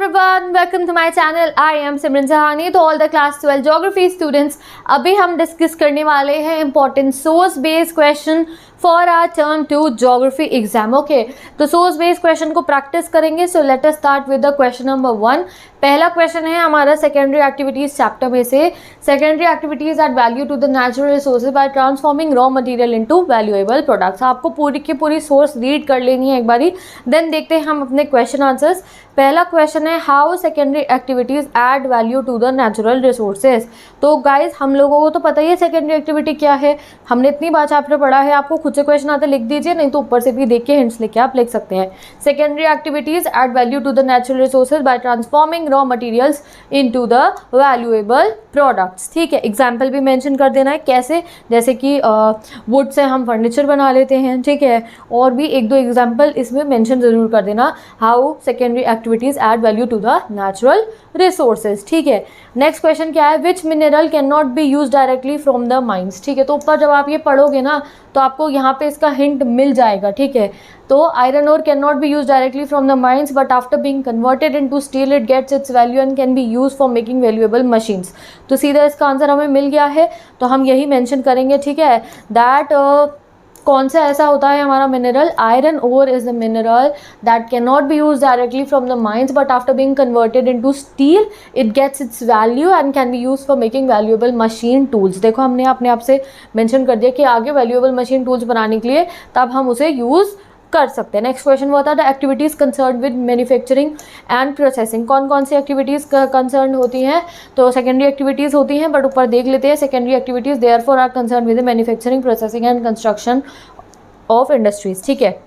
everyone, welcome to my channel. I am Simran Sahani. तो all the class 12 geography students, अभी हम discuss करने वाले हैं important source based question for our term two geography exam. Okay, तो source based question को practice करेंगे. So let us start with the question number 1. पहला क्वेश्चन है हमारा सेकेंडरी एक्टिविटीज चैप्टर में से. Secondary activities add value to the natural resources by transforming raw material into valuable products. आपको पूरी की पूरी सोर्स रीड कर लेनी है एक बारी, देन देखते हैं हम अपने क्वेश्चन आंसर्स. पहला क्वेश्चन है how secondary activities add value to the natural resources. तो गाइज हम लोगों को तो पता ही है सेकेंडरी एक्टिविटी क्या है, हमने इतनी बार चैप्टर पढ़ा है. आपको खुद से क्वेश्चन आते लिख दीजिए, नहीं तो ऊपर से भी देख के हिंट्स लेके आप लिख सकते हैं. Secondary activities add value to the natural resources by transforming raw materials into the valuable products. ठीक है, एग्जाम्पल भी मेंशन कर देना है कैसे, जैसे कि वुड से हम फर्नीचर बना लेते हैं. ठीक है, और भी एक दो एग्जाम्पल इसमें मेंशन ज़रूर कर देना how secondary activities add value to the natural resources. ठीक है, नेक्स्ट क्वेश्चन क्या है, which mineral can not be use directly from the mines. ठीक है, तो ऊपर जब आप ये पढ़ोगे ना तो आपको यहाँ पे इसका हिंट मिल जाएगा. ठीक है, तो iron ore can not be use directly from the mines but after being converted into steel it gets its value and can be use for making valuable machines. तो सीधा इसका आंसर हमें मिल गया है, तो हम यही मेंशन करेंगे. ठीक है, दैट कौन सा ऐसा होता है हमारा mineral, iron ore is the mineral that can not be use directly from the mines but after being converted into steel it gets its value and can be use for making valuable machine tools. देखो हमने अपने आप से mention कर दिया कि आगे valuable machine tools बनाने के लिए तब हम उसे यूज कर सकते हैं. नेक्स्ट क्वेश्चन वो था the activities concern with manufacturing and processing. कौन कौन सी एक्टिविटीज़ कंसर्न होती हैं, तो सेकेंडरी एक्टिविटीज़ होती हैं, बट ऊपर देख लेते हैं. Secondary activities therefore are concern with manufacturing processing and construction of industries. ठीक है,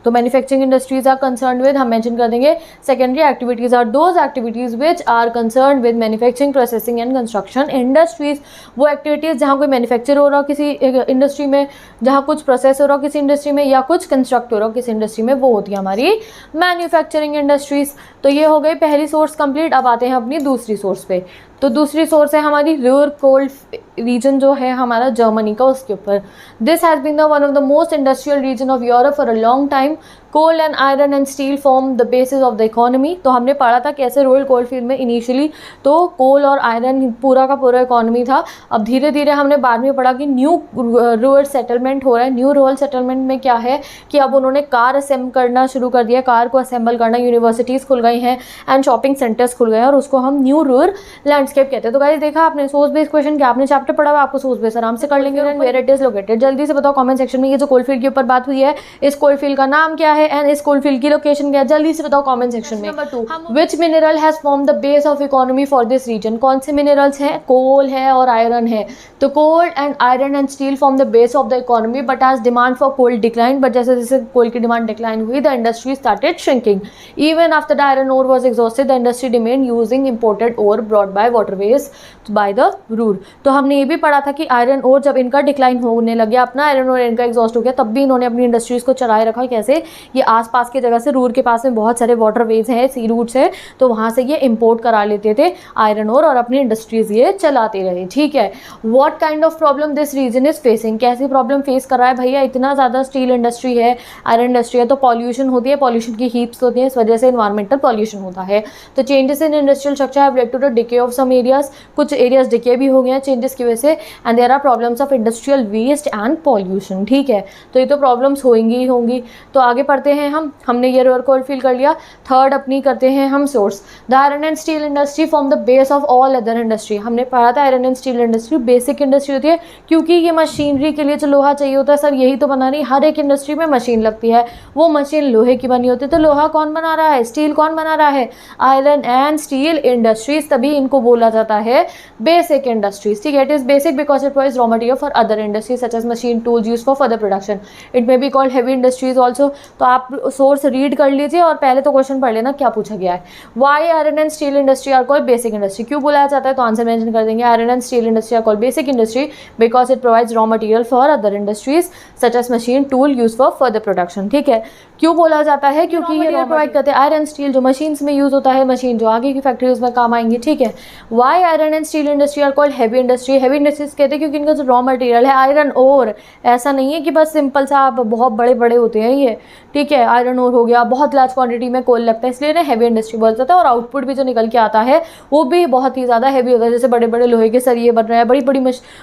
तो manufacturing industries are concern with, हम मेंशन कर देंगे secondary activities are those activities which are concern with manufacturing processing and construction industries. वो activities जहाँ कोई manufacture हो रहा हो किसी इंडस्ट्री में, जहाँ कुछ प्रोसेस हो रहा हो किसी इंडस्ट्री में, या कुछ कंस्ट्रक्ट हो रहा हो किसी इंडस्ट्री में, वो होती है हमारी मैन्युफैक्चरिंग इंडस्ट्रीज. तो ये हो गई पहली सोर्स कंप्लीट. अब आते हैं अपनी दूसरी सोर्स पे. तो दूसरी सोर्स है हमारी रूर कोल्ड रीजन जो है हमारा जर्मनी का, उसके ऊपर. This has been the one of the most industrial region of Europe for a long time. Coal and iron and steel form the basis of the economy. तो हमने पढ़ा था कैसे रोयल कोल फील्ड में इनिशियली तो कोल और iron पूरा का पूरा इकोनॉमी था. अब धीरे धीरे हमने बाद में पढ़ा कि न्यू रूरल सेटलमेंट हो रहा है. न्यू रूरल सेटलमेंट में क्या है कि अब उन्होंने कार असेंबल करना शुरू कर दिया, कार को असेंबल करना, यूनिवर्सिटीज़ खुल गई हैं एंड शॉपिंग सेंटर्स खुल गए हैं, और उसको हम न्यू रूरल लैंडस्केप कहते हैं. तो गाइस देखा आपने सोर्स बेस्ड क्वेश्चन क्या आपने चैप्टर पढ़ा हुआ, आपको सोर्स बेस्ड आराम से कर लेंगे. वेयर इट इज लोकेटेड, जल्दी से बताओ कमेंट सेक्शन में. ये जो कोलफील्ड के ऊपर बात हुई है, इस कोलफील्ड का नाम क्या है एंड इस कोलफील्ड की लोकेशन क्या है, जल्दी से बताओ कमेंट सेक्शन में. Number 2, which mineral has form the base of economy for this region. कौन से मिनरल्स हैं, कोल है और आयरन है. तो coal and iron and steel form the base of the economy but as demand for coal decline. But जैसे जैसे coal की डिमांड डिक्लाइन हुई the industry started shrinking. Even after the iron ore was exhausted the industry remain using imported ore brought by waterways by the Ruhr. तो हमने ये भी पढ़ा था कि आयरन ओर जब इनका डिक्लाइन होने लग गया, अपना आयरन ओर इनका एग्जॉस्ट हो गया, तब भी इन्होंने अपनी इंडस्ट्रीज को चलाए रखा. कैसे, ये आसपास की जगह से, रूर के पास में बहुत सारे वाटरवेज हैं, सी रूट्स है, तो वहाँ से ये इंपोर्ट करा लेते थे आयरन ओर और अपनी इंडस्ट्रीज ये चलाते रहे. ठीक है, what kind of problem this region is facing. कैसी प्रॉब्लम फेस कर रहा है भैया, इतना ज़्यादा स्टील इंडस्ट्री है, आयरन इंडस्ट्री है, तो पॉल्यूशन होती है, पॉल्यूशन की हीप्स होती हैं, इस वजह से इन्वायरमेंटल पॉल्यूशन होता है. तो changes in industrial structure have led to the decay of some areas. कुछ एरियाज डिके भी हो गए हैं चेंजेस की वजह से, and there are problems of industrial waste and pollution. ठीक है, तो ये तो प्रॉब्लम्स होंगी ही होंगी. तो आगे पढ़ते हैं हमने ये रोअर कोल फील कर लिया. थर्ड अपनी करते हैं हम source. The iron and steel industry form the base of all other industry. हमने पढ़ा था iron and steel industry basic industry होती है, क्योंकि ये मशीनरी के लिए जो लोहा चाहिए होता है सर, यही तो बना रही. हर एक इंडस्ट्री में मशीन लगती है, वो मशीन लोहे की बनी होती है. तो लोहा कौन बना रहा है, स्टील कौन बना रहा है, आयरन एंड स्टील इंडस्ट्रीज. तभी इनको बोला जाता है बेसिक इंडस्ट्रीज. ठीक है, it is basic because it provides raw material for other industries such as machine tools use for further production. It may be called heavy industries also. तो आप source read कर लीजिए और पहले तो क्वेश्चन पढ़ लेना क्या पूछा गया है. Why iron and steel industry are called basic industry. क्यों बुलाया जाता है, तो आंसर मेंशन कर देंगे. Iron and steel industry are called basic industry because it provides raw material for other industries such as machine tool use for further production. ठीक है, क्यों बोला जाता है? क्योंकि ये प्रोवाइड करते हैं आयरन स्टील जो मशीन्स में यूज़ होता है, मशीन जो आगे की फैक्ट्रीज में काम आएंगी, ठीक है। Why iron and steel industry are called heavy industry? Heavy industries कहते हैं क्योंकि इनका जो रॉ मटेरियल है आयरन ओर, ऐसा नहीं है कि बस सिंपल सा आप बहुत बड़े बड़े होते हैं ये, ठीक है। आयरन ओर हो गया, बहुत लार्ज क्वांटिटी में कोल लगता है, इसलिए ना हैवी इंडस्ट्री बोला जाता है। और आउटपुट भी जो निकल के आता है वो भी बहुत ही ज़्यादा हैवी होता है, जैसे बड़े बड़े लोहे के सरिये बन रहे हैं, बड़ी बड़ी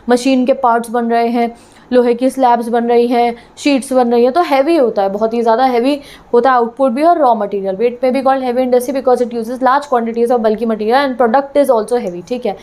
मशीन के पार्ट्स बन रहे हैं, लोहे की स्लैब्स बन रही हैं, शीट्स बन रही हैं, तो हैवी होता है, बहुत ही ज़्यादा हैवी होता है आउटपुट भी और रॉ मटेरियल भी। It may be called heavy industry because it uses large quantities of bulky material and product is also heavy, ठीक है।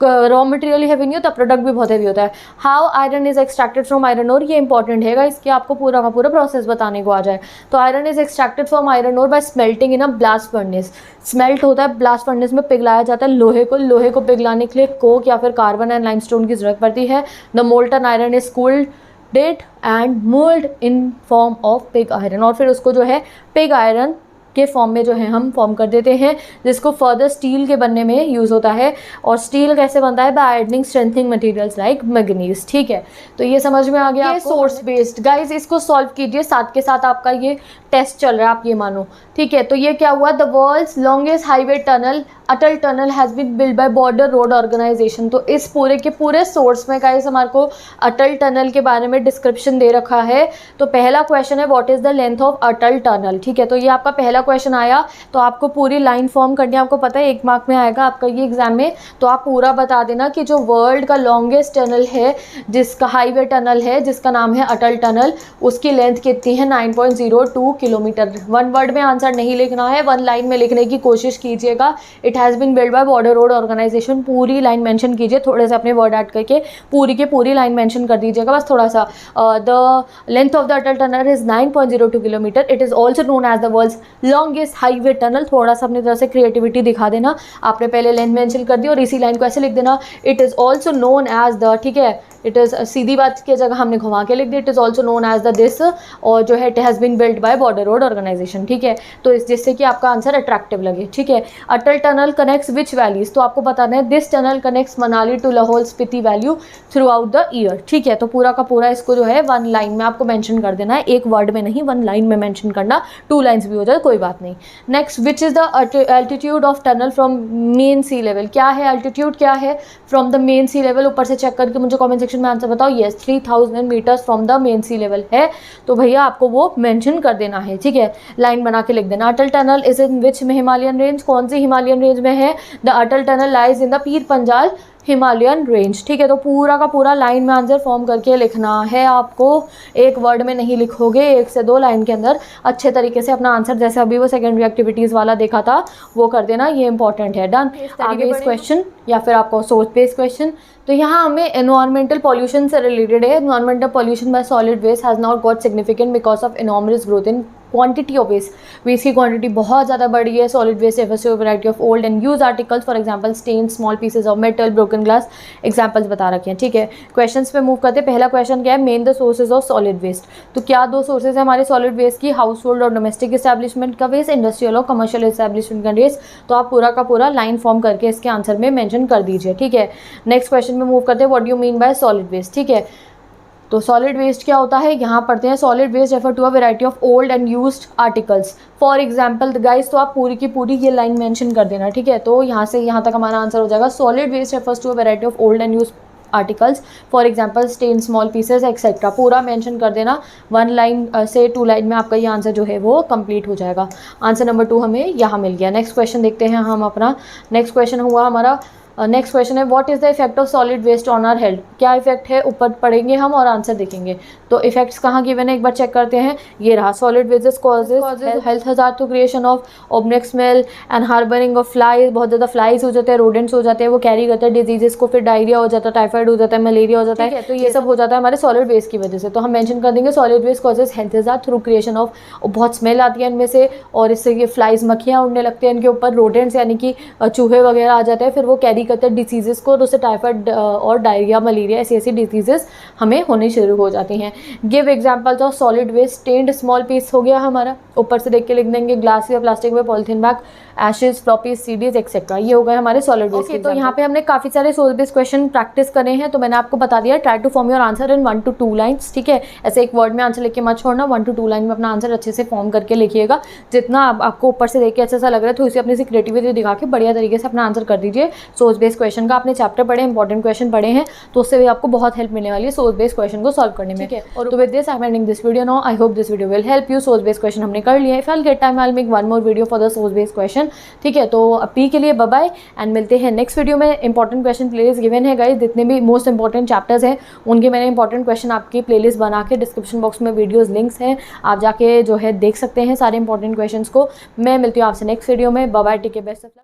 रॉ मटेरियल ही हैवी नहीं होता, प्रोडक्ट भी बहुत हैवी होता है। How iron is extracted from iron ore, ये important है इसके आपको पूरा का पूरा प्रोसेस बताने को आ जाए। तो iron is extracted from iron ore by smelting in a blast furnace. Smelt होता है ब्लास्ट फर्नेस में, पिघलाया जाता है लोहे को पिघलाने के लिए कोक या फिर कार्बन एंड लाइमस्टोन की जरूरत पड़ती है। The molten iron is cooled that and mould in form of pig iron, और फिर उसको जो है पिग आयरन के फॉर्म में जो है हम फॉर्म कर देते हैं, जिसको फर्दर स्टील के बनने में यूज़ होता है। और स्टील कैसे बनता है? By adding strengthening materials like manganese, ठीक है। तो ये समझ में आ गया। ये सोर्स बेस्ड गाइज, इसको सॉल्व कीजिए, साथ के साथ आपका ये टेस्ट चल रहा है, आप ये मानो, ठीक है। तो ये क्या हुआ? The world's longest highway tunnel Atal tunnel has been build by border road organisation. तो इस पूरे के पूरे सोर्स में गाइस हमारे को अटल टनल के बारे में डिस्क्रिप्शन दे रखा है। तो पहला क्वेश्चन है what is the length of Atal tunnel, ठीक है। तो ये आपका पहला क्वेश्चन आया, तो आपको पूरी लाइन फॉर्म करनी है, आपको पता है 1 मार्क में आएगा आपका ये एग्जाम में। तो आप पूरा बता देना कि जो वर्ल्ड का लॉन्गेस्ट टनल है, जिसका हाईवे टनल है, जिसका नाम है अटल टनल, उसकी लेंथ कितनी है? 9.02 किलोमीटर। 1 वर्ड में आंसर नहीं लिखना है, 1 लाइन में लिखने की कोशिश कीजिएगा। It has been build by border road organisation, पूरी लाइन मेंशन कीजिए, थोड़े से अपने वर्ड ऐड करके पूरी की पूरी लाइन मेंशन कर दीजिएगा, बस थोड़ा सा। The length of the Atal tunnel is 9.02 kilometre. It is also known as the world's longest highway tunnel. थोड़ा सा अपनी तरफ से क्रिएटिविटी दिखा देना, आपने पहले लेंथ मेंशन कर दी और इसी लाइन को ऐसे लिख देना, it is also known as the, ठीक है। इट इज़ सीधी बात की जगह हमने घुमा के लिख दी, it is also known as the this, और जो है it has been build by border road organisation, ठीक है। तो इस जिससे कि आपका आंसर अट्रैक्टिव लगे, ठीक है। Atal tunnel connects which valleys, तो आपको बताना है this tunnel connects Manali to Lahaul Spiti valley throughout the year, ठीक है। तो पूरा का पूरा इसको जो है 1 लाइन में आपको मेंशन कर देना है, 1 वर्ड में नहीं, 1 लाइन में मेंशन करना, 2 लाइन्स भी हो जाए कोई बात नहीं। Next, which is the altitude of tunnel from mean sea level, क्या है एल्टीट्यूड, क्या है from the mean sea level? ऊपर से चेक करके मुझे कॉमेंट सेक्शन में आंसर बताओ। Yes, 3000 metres from the mean sea level है, तो भैया आपको वो मेंशन कर देना है, ठीक है। लाइन बना के लिख देना। Atal tunnel is in which Himalayan range, कौन सी हिमालयन रेंज में है? The Atal tunnel lies in the Pir Panjal Himalayan range, ठीक है। तो पूरा का पूरा लाइन में आंसर फॉर्म करके लिखना है आपको, 1 वर्ड में नहीं लिखोगे, 1 से 2 लाइन के अंदर अच्छे तरीके से अपना आंसर, जैसे अभी वो सेकेंडरी एक्टिविटीज़ वाला देखा था वो कर देना, ये इंपॉर्टेंट है। डन। आगे इस क्वेश्चन या फिर आपको सोर्स बेस्ड क्वेश्चन, तो यहाँ हमें एनवायरमेंटल पॉल्यूशन से रिलेटेड है। Environmental pollution by solid waste has not got significant because of enormous growth in quantity of waste की क्वांटिटी बहुत ज़्यादा बढ़ी है। Solid waste refers to a variety of old and used articles, for example stained small pieces of metal, broken glass, examples बता रखे हैं, ठीक है। क्वेश्चंस पे मूव करते हैं। पहला क्वेश्चन क्या है? Main the sources of solid waste. तो क्या 2 सोर्सेज है हमारे सॉलिड वेस्ट की? हाउस होल्ड और डोमेस्टिक इस्टेब्लिशमेंट का वेस्ट, इंडस्ट्रियल और कमर्शियल इस्टेब्लिशमेंट का वेस्ट। तो आप पूरा का पूरा लाइन फॉर्म करके इसके आंसर में मेंशन कर दीजिए, ठीक है। नेक्स्ट क्वेश्चन में मूव करते हैं। What do you mean by solid waste, ठीक है। तो सॉलिड वेस्ट क्या होता है? यहाँ पढ़ते हैं। Solid waste refer to a variety of old and used articles, for example guys. तो आप पूरी की पूरी ये लाइन मेंशन कर देना, ठीक है। तो यहाँ से यहाँ तक हमारा आंसर हो जाएगा। Solid waste refers to a variety of old and used articles, for example stain small pieces etcetera, पूरा मेंशन कर देना। 1 लाइन से 2 लाइन में आपका ये आंसर जो है वो कंप्लीट हो जाएगा। आंसर नंबर 2 हमें यहाँ मिल गया। नेक्स्ट क्वेश्चन देखते हैं हम अपना। नेक्स्ट क्वेश्चन हुआ हमारा, नेक्स्ट क्वेश्चन है what is the effect of solid waste on our health. क्या इफेक्ट है? ऊपर पढ़ेंगे हम और आंसर देखेंगे। तो इफेक्ट्स कहाँ गिवन है एक बार चेक करते हैं। ये रहा, solid waste causes health hazard through creation of object smell and harbouring of flies. बहुत ज़्यादा फ्लाइज हो जाते हैं, रोडेंट्स हो जाते हैं, वो कैरी करते हैं डिजीजेस को, फिर डायरिया हो जाता है, टाइफाइड हो जाता है, मलेरिया हो जाता है। तो ये सब हो जाता है हमारे सॉलिड वेस्ट की वजह से। तो हम मेंशन कर देंगे solid waste causes health hazard through creation of, बहुत स्मेल आती है इनमें से, और इससे ये फ्लाइज मक्खियाँ उड़ने लगती हैं इनके ऊपर, रोडेंट्स यानी कि चूहे वगैरह आ जाते हैं, फिर वो कैरी करते हैं डिसीजेस को, उससे टाइफाइड और डायरिया, मलेरिया ऐसी डिजीजेस हमें होनी शुरू हो जाती हैं। Give examples of solid waste. Stained small piece हो गया हमारा, ऊपर से देख के लिख देंगे ग्लास या प्लास्टिक में polythene bag, ashes, floppies, CDs etcetera. ये हो गए हमारे सॉलिड वेस्ट के। तो यहाँ पे हमने काफ़ी सारे सोर्स बेस्ड क्वेश्चन प्रैक्टिस करे हैं, तो मैंने आपको बता दिया try to form your answer in 1 to 2 lines, ठीक है। ऐसे एक वर्ड में आंसर लिख के मत छोड़ना, 1 to 2 लाइन में अपना आंसर अच्छे से फॉर्म करके लिखिएगा। जितना आपको ऊपर से देख के अच्छा सा लग रहा है तो इसे अपनी से क्रिएटिविटी दिखा के बढ़िया तरीके से अपना आंसर कर दीजिए सोर्स बेस्ड क्वेश्चन का। आपने चैप्टर पढ़े, इंपॉर्टेंट क्वेश्चन पढ़े हैं, तो उससे भी आपको बहुत हेल्प मिलने वाली है सोर्स बेस्ड क्वेश्चन को सॉल्व करने में, ठीक है। और तो with this I am ending this video now. I hope this video will help you. Source based question हमने कर लिया है। If I get time I will make one more video for the source based question, ठीक है। तो अभी के लिए बाय बाय एंड मिलते हैं नेक्स्ट वीडियो में। इंपॉर्टेंट क्वेश्चन प्लेलिस्ट गिवन है गाइस, जितने भी मोस्ट इंपॉर्टेंट चैप्टर्स हैं उनके मैंने इंपॉर्टेंट क्वेश्चन आपकी प्लेलिस्ट बना के डिस्क्रिप्शन बॉक्स में वीडियोस लिंक्स हैं, आप जाके जो है देख सकते हैं सारे इंपॉर्टेंट क्वेश्चंस को। मैं मिलती हूँ आपसे नेक्स्ट वीडियो में। Bye bye, take care, best of luck.